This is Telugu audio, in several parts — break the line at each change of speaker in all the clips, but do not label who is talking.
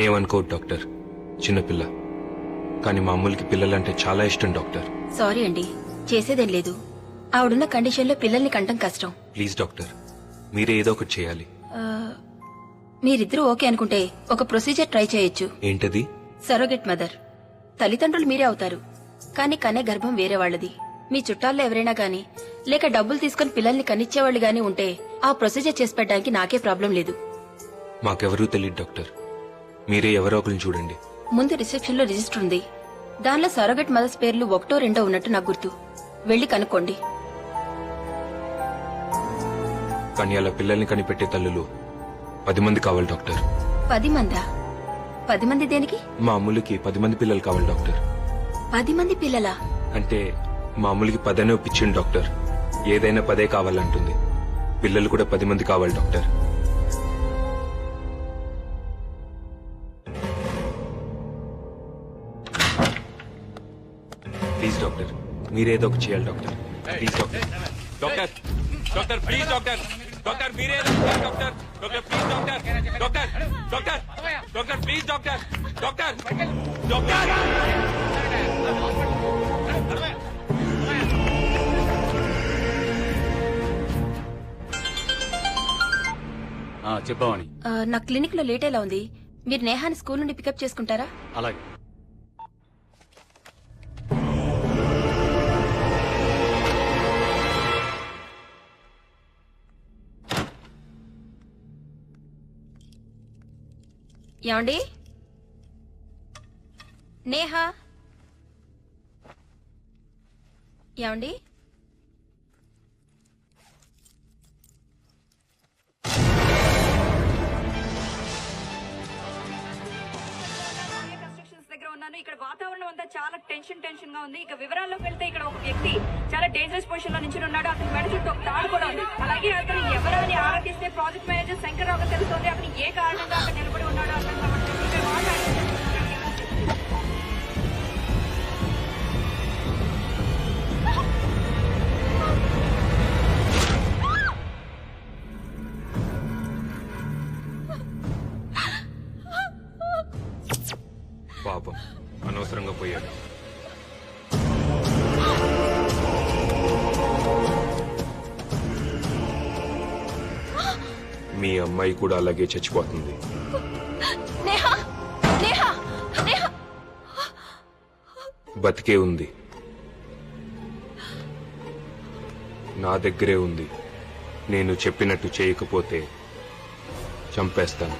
ఏమనుకోవద్దు డాక్టర్, చిన్నపిల్ల. కానీ మా అమ్ములకి పిల్లలంటే చాలా ఇష్టం డాక్టర్.
సారీ అండి, చేసేదేం లేదు. ఆవిడున్న కండిషన్లో పిల్లల్ని కంటం కష్టం.
ప్లీజ్ డాక్టర్, మీరే ఏదో ఒకటి చేయాలి.
మీరిద్దరూ ఓకే అనుకుంటే ఒక ప్రొసీజర్ ట్రై చేయొచ్చు.
ఏంటది?
సరోగెట్ మదర్. తల్లిదండ్రులు మీరే అవుతారు, కానీ కనే గర్భం వేరే వాళ్ళది. మీ చుట్టాల్లో ఎవరైనా గానీ లేక డబ్బులు తీసుకుని పిల్లల్ని కనిచ్చేవాళ్ళు గానీ ఉంటే ఆ ప్రొసీజర్ చేసి పెట్టడానికి నాకే ప్రాబ్లం లేదు.
మాకెవరూ తెలియదు డాక్టర్, మీరే ఎవరో ఒకరిని చూడండి.
ముందు రిసెప్షన్ లో రిజిస్టర్ ఉంది, దానిలో సరోగెట్ మదర్స్ పేర్లు 1, 2 ఉన్నట్టు నాకు గుర్తు. వెళ్లి కనుక్కోండి.
కానీ అలా పిల్లల్ని కనిపెట్టే తల్లులు 10 మంది కావాలి డాక్టర్.
10 మందా? 10 మంది దేనికి?
మా అమ్ములకి 10 మంది పిల్లలు కావాలి డాక్టర్.
10 మంది పిల్లలా?
అంటే మా అమ్ములకి 10 అనే ఒప్పించింది డాక్టర్. ఏదైనా 10 కావాలంటుంది. పిల్లలు కూడా 10 మంది కావాలి డాక్టర్. ప్లీజ్ డాక్టర్, మీరేదో ఒకటి చేయాలి doctor. Please doctor. Doctor doctor please doctor. Doctor మీరేదో చేయాలి doctor. Doctor please doctor. Doctor doctor doctor please doctor. Doctor doctor.
చెప్పావని.
నా క్లినిక్ లో లేట్ ఎలా ఉంది? మీరు నేహాని స్కూల్ నుండి పికప్ చేసుకుంటారా?
అలాగే.
ఏమండి? నేహా, ఏమండి?
ఇక్కడ వాతావరణం అంతా చాలా టెన్షన్ గా ఉంది. ఇక వివరాల్లోకి వెళ్తే ఇక్కడ ఒక వ్యక్తి చాలా డేంజరస్ పొజిషన్ లో నుంచి ఉన్నాడు. అతని మెడ చుట్టూ ఒక తాడు కూడా ఉంది. అలాగే అతను ఎవరని ఆరాధిస్తే ప్రాజెక్ట్ మేనేజర్ శంకర్రావు తెలుస్తుంది. అతను ఏ కారణంగా అక్కడ నిలబడి ఉన్నాడో అతను
పాపం అనవసరంగా పోయాడు. మీ అమ్మాయి కూడా అలాగే చచ్చిపోతుంది.
నేహా, నేహా, నేహా.
బతికే ఉంది, నా దగ్గరే ఉంది. నేను చెప్పినట్టు చేయకపోతే చంపేస్తాను.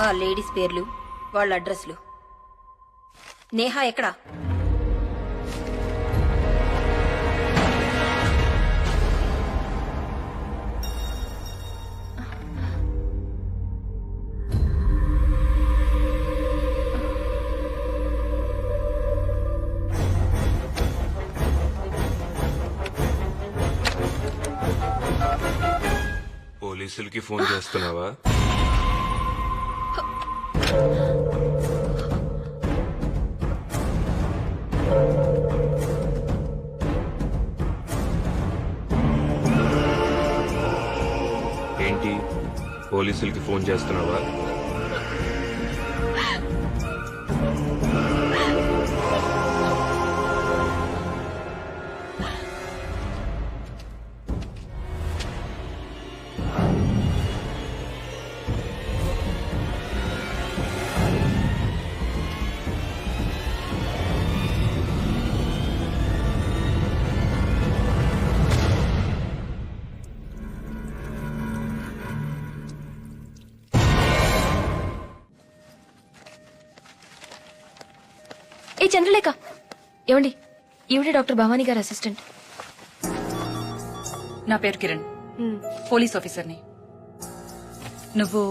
ఆ లేడీస్ పేర్లు, వాళ్ళ అడ్రస్లు. నేహా ఎక్కడా?
పోలీసులకి ఫోన్ చేస్తున్నావా? పోలీసులకి ఫోన్ చేస్తున్నావా?
ఏ చంద్రలేఖ, ఏమండి, ఈవిడే డాక్టర్ భవానీ గారి అసిస్టెంట్.
నా పేరు కిరణ్, పోలీస్ ఆఫీసర్ని. నువ్వు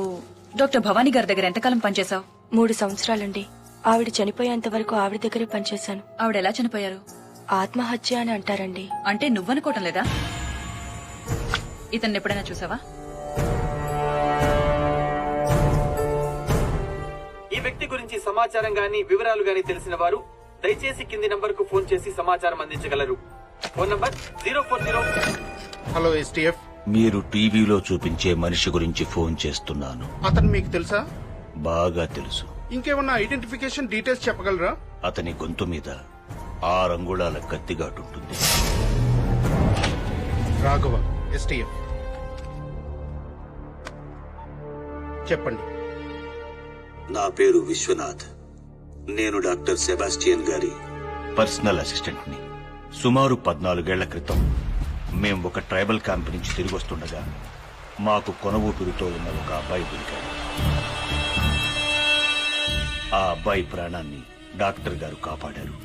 డాక్టర్ భవానీ గారి దగ్గర ఎంతకాలం పనిచేశావు?
3 సంవత్సరాలండి. ఆవిడ చనిపోయేంత వరకు ఆవిడ దగ్గరే పనిచేశాను.
ఆవిడ ఎలా చనిపోయారు?
ఆత్మహత్య అని అంటారండి.
అంటే నువ్వనుకోవటం లేదా? ఇతన్ని ఎప్పుడైనా చూసావా?
ఈ వ్యక్తి గురించి సమాచారం గాని వివరాలు గాని తెలిసిన వారు దయచేసి కింది నంబర్ కు ఫోన్ చేసి సమాచారం అందించగలరు. Phone number 040.
హలో ఎస్టీఎఫ్,
మీరు టీవీలో చూపించే మనిషి గురించి ఫోన్ చేస్తున్నాను.
అతను మీకు తెలుసా?
బాగా తెలుసు.
ఇంకేమన్నా ఐడెంటిఫికేషన్ డీటెయిల్స్ చెప్పగలరా?
అతని గొంతు మీద 6 అంగుళాల కత్తిగాటుంటుంది.
రాఘవ, ఎస్టీఎఫ్. చెప్పండి.
నా పేరు విశ్వనాథ్. నేను డాక్టర్ సెబాస్టియన్ గారి పర్సనల్ అసిస్టెంట్ ని. సుమారు 14 ఏళ్ల క్రితం మేం ఒక ట్రైబల్ క్యాంప్ నుంచి తిరిగి వస్తుండగా మాకు కొన ఊపిరితో ఉన్న ఒక అబ్బాయి దొరికాడు. ఆ అబ్బాయి ప్రాణాన్ని డాక్టర్ గారు కాపాడారు.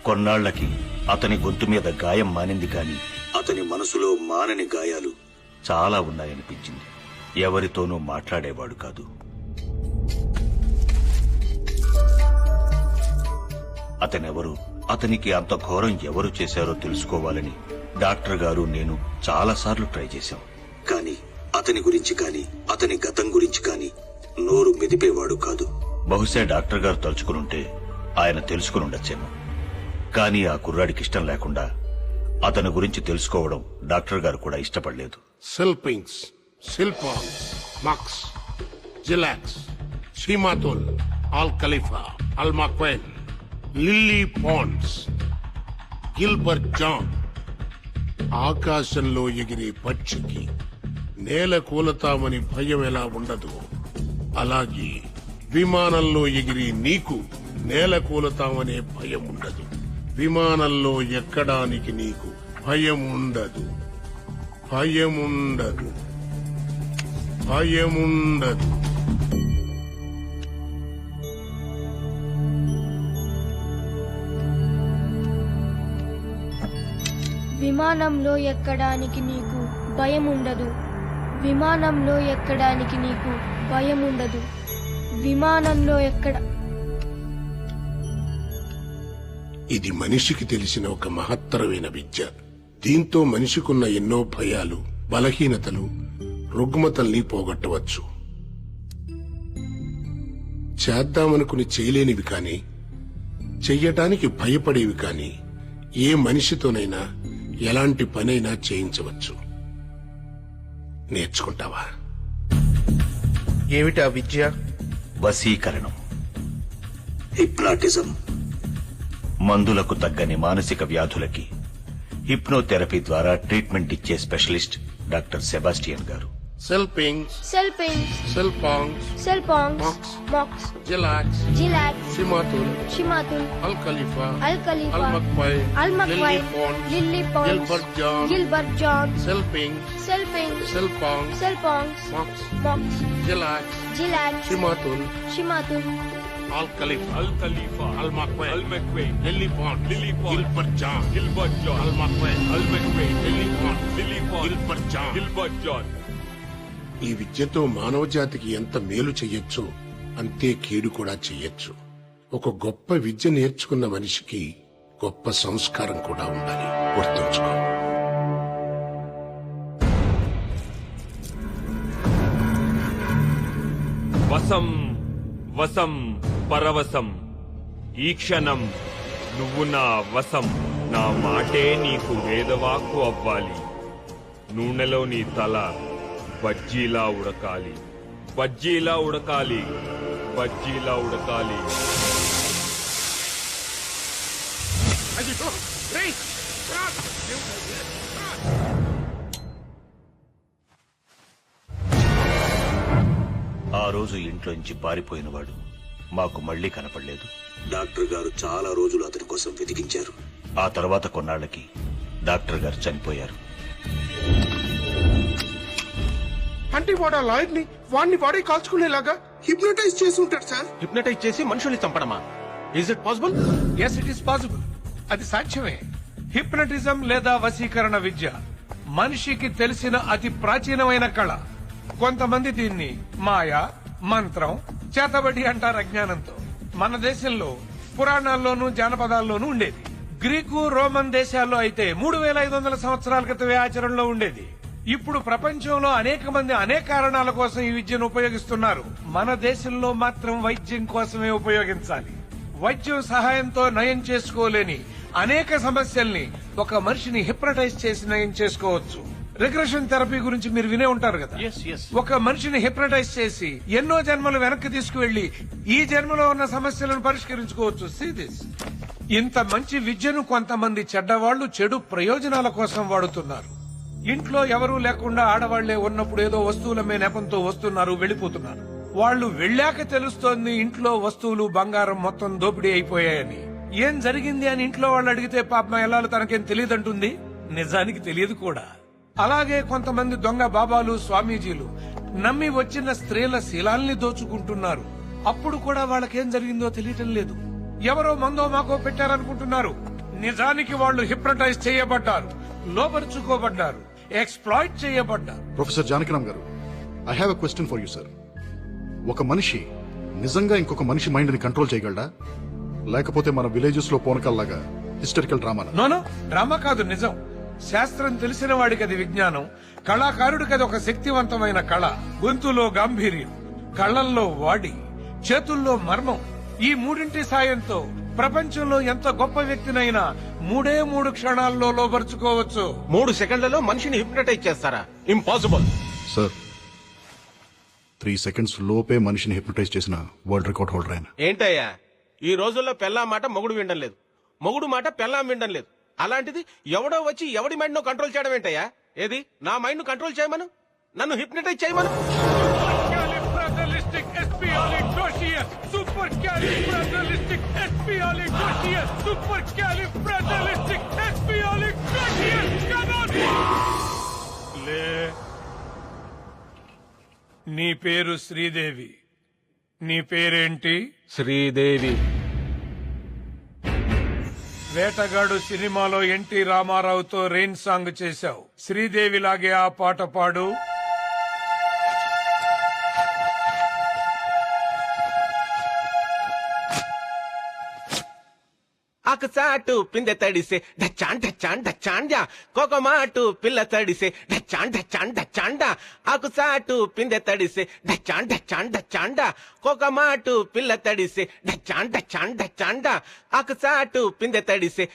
కొన్నాళ్లకి అతని గొంతు మీద గాయం మానింది, కాని అతని మనసులో మానని గాయాలు చాలా ఉన్నాయనిపించింది. ఎవరితోనూ మాట్లాడేవాడు కాదు. అతనెవరు, అతనికి అంత ఘోరం ఎవరు చేశారో తెలుసుకోవాలని డాక్టర్ గారు నేను చాలాసార్లు ట్రై చేశాం. కాని అతని గురించి కాని అతని గతం గురించి కాని నోరు మెదిపేవాడు కాదు. బహుశా డాక్టర్ గారు తలుచుకునుంటే ఆయన తెలుసుకుని ఉండొచ్చేమో. కానీ ఆ కుర్రాడికి ఇష్టం లేకుండా అతని గురించి తెలుసుకోవడం డాక్టర్ గారు కూడా ఇష్టపడలేదు.
సెల్పింగ్స్, సిల్పాంగ్స్, మక్స్, జిలాక్స్, షీమాతుల్, ఆల్ ఖలీఫా, అల్మాక్వైన్, లిల్లీ పాండ్స్, గిల్బర్ట్ జాన్. ఆకాశంలో ఎగిరే పక్షికి నేల కూలతామని భయం ఎలా ఉండదు, అలాగే విమానంలో ఎగిరి నీకు నేల కూలతామనే భయం ఉండదు. విమానంలో ఎక్కడానికి నీకు భయం ఉండదు. భయముండదు. భయముండదు.
విమానంలో ఎక్కడానికి నీకు భయం ఉండదు. విమానంలో ఎక్కడానికి నీకు భయం ఉండదు. విమానంలో ఎక్కడ.
ఇది మనిషికి తెలిసిన ఒక మహత్తరమైన విద్య. దీంతో మనిషికున్న ఎన్నో భయాలు, బలహీనతలు, రుగ్మతల్ని పోగొట్టవచ్చు. చేద్దామనుకుని చేయలేనివి కాని, చెయ్యటానికి భయపడేవి కాని ఏ మనిషితోనైనా ఎలాంటి పనైనా చేయించవచ్చు. నేర్చుకుంటావా?
ఏమిటా విద్య?
వశీకరణం, హిప్నాటిజం. మందులకు తగ్గని మానసిక వ్యాధులకి హిప్నోథెరపీ ద్వారా ట్రీట్మెంట్ ఇచ్చే స్పెషలిస్ట్ డాక్టర్ సెబాస్టియన్ గారు.
సెల్పింగ్స్,
సెల్పింగ్స్,
సిల్పాంగ్స్,
సెల్పాంగ్స్,
మక్స్,
మాక్స్,
జిలాక్స్,
జిలాక్స్,
షీమాతుల్,
షిమాతుల్,
అల్ ఖలీఫా,
అల్ ఖలీఫా,
అల్మక్వైన్,
అల్మక్వైన్, lily ponds,
Gilbert John,
Gilbert John,
సెల్పింగ్స్,
సెల్పింగ్స్,
సిల్పాంగ్స్,
సెల్పాంగ్స్,
మక్స్,
మాక్స్,
జిలాక్స్,
జిలాక్స్,
షీమాతుల్,
షిమాతుల్,
అల్ ఖలీఫా, అల్మక్వైన్,
అల్మక్వైన్,
lily pond,
lily pond,
Gilbert John, అల్మక్వైన్, లిల్లీ పాండ్, గిల్బర్ట్ జాన్. ఈ విద్యతో మానవ జాతికి ఎంత మేలు చెయ్యొచ్చో అంతే కీడు కూడా చెయ్యొచ్చు. ఒక గొప్ప విద్య నేర్చుకున్న మనిషికి గొప్ప సంస్కారం కూడా ఉండాలి. గుర్తుంచుకో.
వసం వసం పరవశం. ఈ క్షణం నువ్వు నా వశం. నా మాటే నీకు వేదవాక్కు అవ్వాలి. నూనెలో నీ తల బజ్జీలా ఉడకాలి. బజ్జీలా ఉడకాలి, బజ్జీలా ఉడకాలి.
ఆ రోజు ఇంట్లోంచి పారిపోయినవాడు మాకు మళ్లీ కనపడలేదు. డాక్టర్ గారు చాలా రోజులు అతని కోసం వెతికించారు. ఆ తర్వాత కొన్నాళ్లకి డాక్టర్ గారు చనిపోయారు.
అంటే వాడు ఆ లాయర్ ని వాడిని వాడే కాల్చుకునేలాగా హిప్నోటైజ్ చేసి ఉంటాడు సార్.
హిప్నటైజ్ చేసి మనుషుల్ని చంపడమా? Is it possible?
Yes, it is possible. అది సాధ్యమే. హిప్నటిజం లేదా వశీకరణ విద్య మనిషికి తెలిసిన అతి ప్రాచీనమైన కళ. కొంతమంది దీన్ని మాయ, మంత్రం, చేతబడి అంటారు అజ్ఞానంతో. మన దేశంలో పురాణాల్లోనూ జానపదాల్లోనూ ఉండేది. గ్రీకు, రోమన్ దేశాల్లో అయితే 3500 సంవత్సరాల క్రితమే ఆచరణలో ఉండేది. ఇప్పుడు ప్రపంచంలో అనేక మంది అనేక కారణాల కోసం ఈ విద్యను ఉపయోగిస్తున్నారు. మన దేశంలో మాత్రం వైద్యం కోసమే ఉపయోగించాలి. వైద్యం సహాయంతో నయం చేసుకోలేని అనేక సమస్యల్ని ఒక మనిషిని హిప్నటైజ్ చేసి నయం చేసుకోవచ్చు. రిగ్రెషన్ థెరపీ గురించి మీరు వినే ఉంటారు కదా. ఒక మనిషిని హిప్నటైజ్ చేసి ఎన్నో జన్మలు వెనక్కి తీసుకువెళ్లి ఈ జన్మలో ఉన్న సమస్యలను పరిష్కరించుకోవచ్చు. See this. ఇంత మంచి విద్యను కొంతమంది చెడ్డవాళ్లు చెడు ప్రయోజనాల కోసం వాడుతున్నారు. ఇంట్లో ఎవరూ లేకుండా ఆడవాళ్లే ఉన్నప్పుడు ఏదో వస్తువులమే నెపంతో వస్తున్నారు, వెళ్లిపోతున్నారు. వాళ్ళు వెళ్ళాక తెలుస్తోంది ఇంట్లో వస్తువులు, బంగారం మొత్తం దోపిడీ అయిపోయాయని. ఏం జరిగింది అని ఇంట్లో వాళ్ళు అడిగితే పాపం ఎల్లాలు తనకేం తెలియదంటుంది. నిజానికి తెలియదు కూడా. అలాగే కొంతమంది దొంగ బాబాలు, స్వామీజీలు నమ్మి వచ్చిన స్త్రీల శీలాల్ని దోచుకుంటున్నారు. అప్పుడు కూడా వాళ్ళకేం జరిగిందో తెలియటం లేదు. ఎవరో మందో మాకో పెట్టారనుకుంటున్నారు. నిజానికి వాళ్ళు హిప్నటైజ్ చేయబడ్డారు, లోపరుచుకోబడ్డారు, ఎక్స్ప్లాయిట్ చేయబడ్డారు.
ప్రొఫెసర్ జానకిరామ్ గారు, I have a question for you sir. ఒక మనిషి నిజంగా ఇంకొక మనిషి మైండ్ ని కంట్రోల్ చేయగలడా, లేకపోతే మన విలేజెస్ లో పోనకల్లాగా హిస్టరికల్ డ్రామా?
నోనో, డ్రామా కాదు, నిజం. శాస్త్రం తెలిసిన వాడికి అది విజ్ఞానం, కళాకారుడికి అది ఒక శక్తివంతమైన కళ. గొంతులో గాంభీర్యం, కళ్లల్లో వాడి, చేతుల్లో మర్మం. ఈ మూడింటి సాయంతో ప్రపంచంలో ఎంత గొప్ప వ్యక్తినైనా 3 క్షణాల్లో లోపరుచుకోవచ్చు.
3 సెకండ్లలో మనిషిని హిప్నటైజ్ చేస్తారా? Impossible
sir. 3 seconds లోపే మనిషిని హిప్నటైజ్ చేసిన వరల్డ్ రికార్డ్ హోల్డర్ ఆయన.
ఏంటయ్యా, ఈ రోజుల్లో పెళ్ళాం మాట మొగుడు వినడం లేదు, మొగుడు మాట పెళ్ళాం వినడం లేదు. అలాంటిది ఎవడో వచ్చి ఎవడి మైండ్ ను కంట్రోల్ చేయడం ఏంటయ్యా? ఏది నా మైండ్ ను కంట్రోల్ చేయమను, నన్ను హిప్నటైజ్ చేయమను.
నీ పేరు శ్రీదేవి. నీ పేరేంటి?
శ్రీదేవి.
వేటగాడు సినిమాలో ఎన్టీ రామారావుతో రెయిన్ సాంగ్ చేశావు. శ్రీదేవి లాగే ఆ పాట పాడు.
ఆకుచాటు పిందె తడిసే ఢచ్చాన్ ఢచ్చాన్ ఢచ్చాండా, కోకమాటు పిల్ల తడిసే ఢచ్చాన్ ఢచ్చాన్ ఢచ్చాండా. ఆకుచాటు పిందె తడిసే ఢచ్చాన్ ఢచ్చాన్ ఢచ్చాండా, కోకమాటు పిల్ల తడిసే ఢచ్చాన్ ఢచ్చాన్ ఢచ్చాండా. ఆకుచాటు పిందె తడిసే